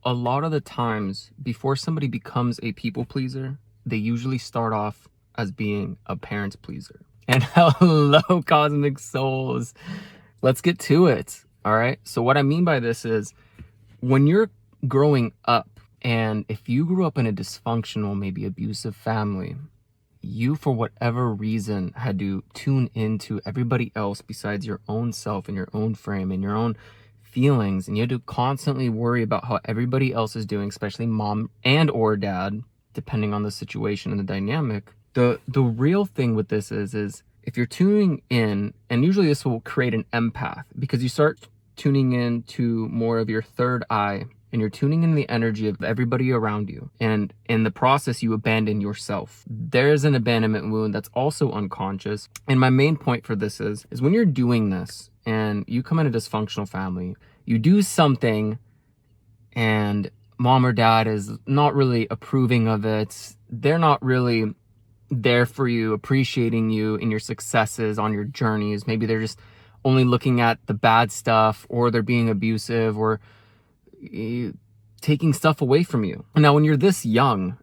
a lot of the times before somebody becomes a people pleaser, they usually start off as being a parent pleaser. And hello, cosmic souls. Let's get to it. All right. So what I mean by this is when you're growing up, and if you grew up in a dysfunctional, maybe abusive family, you, for whatever reason, had to tune into everybody else besides your own self and your own frame and your own feelings, and you had to constantly worry about how everybody else is doing, especially mom and or dad, depending on the situation and the dynamic. The real thing with this is if you're tuning in, and usually this will create an empath, because you start tuning in to more of your third eye, and you're tuning in the energy of everybody around you, and in the process you abandon yourself. There's an abandonment wound that's also unconscious. And my main point for this is when you're doing this and you come in a dysfunctional family, you do something and mom or dad is not really approving of it, they're not really there for you, appreciating you in your successes on your journeys. Maybe they're just only looking at the bad stuff, or they're being abusive, or taking stuff away from you. Now, when you're this young,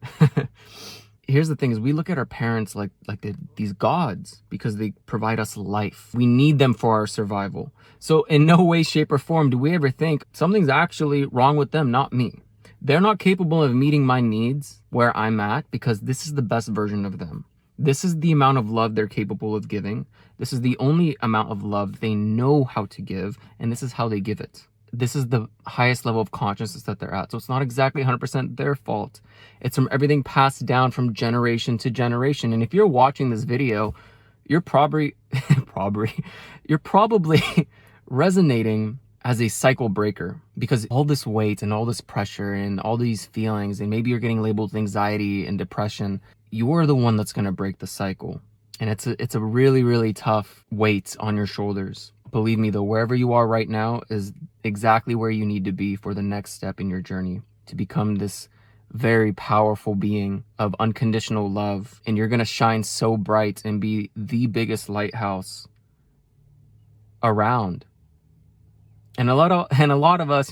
here's the thing: is we look at our parents like these gods, because they provide us life. We need them for our survival. So in no way, shape, or form do we ever think something's actually wrong with them, not me. They're not capable of meeting my needs where I'm at, because this is the best version of them. This is the amount of love they're capable of giving. This is the only amount of love they know how to give, and this is how they give it. This is the highest level of consciousness that they're at. So it's not exactly 100% their fault. It's from everything passed down from generation to generation. And if you're watching this video, you're probably resonating as a cycle breaker, because all this weight and all this pressure and all these feelings, and maybe you're getting labeled with anxiety and depression, you're the one that's going to break the cycle. And it's a really, really tough weight on your shoulders. Believe me though, wherever you are right now is exactly where you need to be for the next step in your journey to become this very powerful being of unconditional love. And you're going to shine so bright and be the biggest lighthouse around. And a lot of us,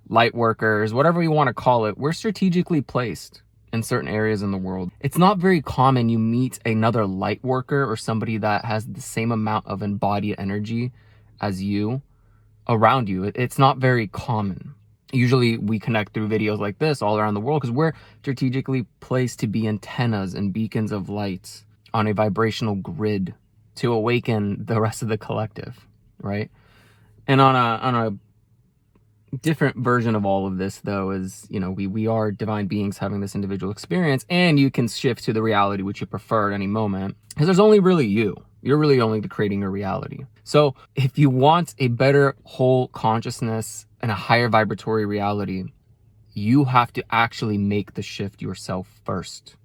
light workers, whatever you want to call it, we're strategically placed in certain areas in the world. It's not very common you meet another light worker or somebody that has the same amount of embodied energy as you around you. It's not very common. Usually we connect through videos like this all around the world, because we're strategically placed to be antennas and beacons of light on a vibrational grid to awaken the rest of the collective, right? And on a different version of all of this, though, is, we are divine beings having this individual experience, and you can shift to the reality which you prefer at any moment, because there's only really you. You're really only creating your reality. So if you want a better whole consciousness and a higher vibratory reality, you have to actually make the shift yourself first.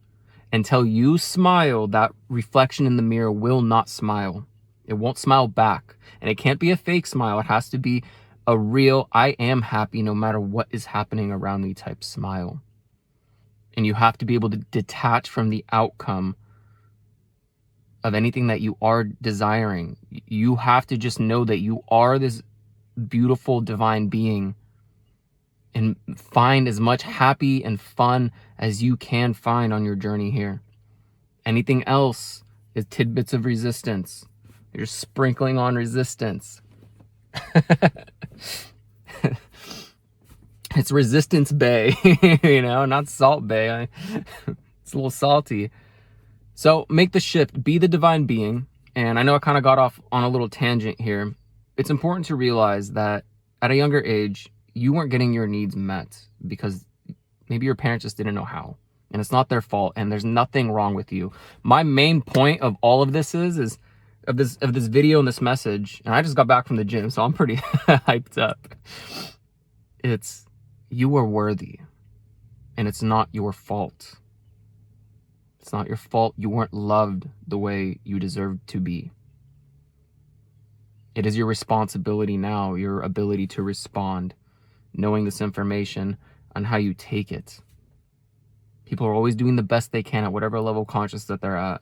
Until you smile, that reflection in the mirror will not smile. It won't smile back. And it can't be a fake smile. It has to be a real, I am happy no matter what is happening around me type smile. And you have to be able to detach from the outcome of anything that you are desiring. You have to just know that you are this beautiful divine being, and find as much happy and fun as you can find on your journey here. Anything else is tidbits of resistance. You're sprinkling on resistance. It's Resistance Bay, not Salt Bay. It's a little salty. So make the shift, be the divine being. And I know I kind of got off on a little tangent here. It's important to realize that at a younger age, you weren't getting your needs met because maybe your parents just didn't know how. And it's not their fault, and there's nothing wrong with you. My main point of all of this is of this video and this message, and I just got back from the gym, so I'm pretty hyped up. It's, you are worthy, and it's not your fault. It's not your fault you weren't loved the way you deserved to be. It is your responsibility now, your ability to respond, knowing this information on how you take it. People are always doing the best they can at whatever level of consciousness that they're at.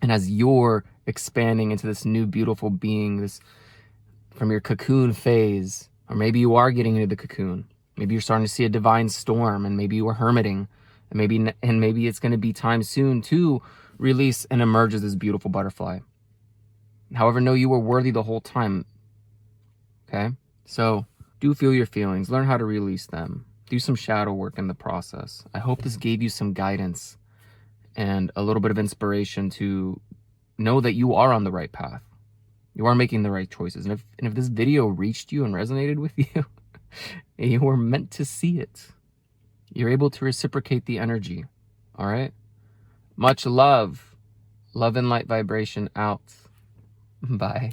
And as you're expanding into this new beautiful being, this from your cocoon phase, or maybe you are getting into the cocoon, Maybe you're starting to see a divine storm, and maybe you were hermiting, and maybe it's going to be time soon to release and emerge as this beautiful butterfly. However, know you were worthy the whole time. Okay? So do feel your feelings, learn how to release them, do some shadow work in the process. I hope this gave you some guidance and a little bit of inspiration to know that you are on the right path. You are making the right choices. And if this video reached you and resonated with you, you were meant to see it. You're able to reciprocate the energy. All right? Much love. Love and light vibration out. Bye.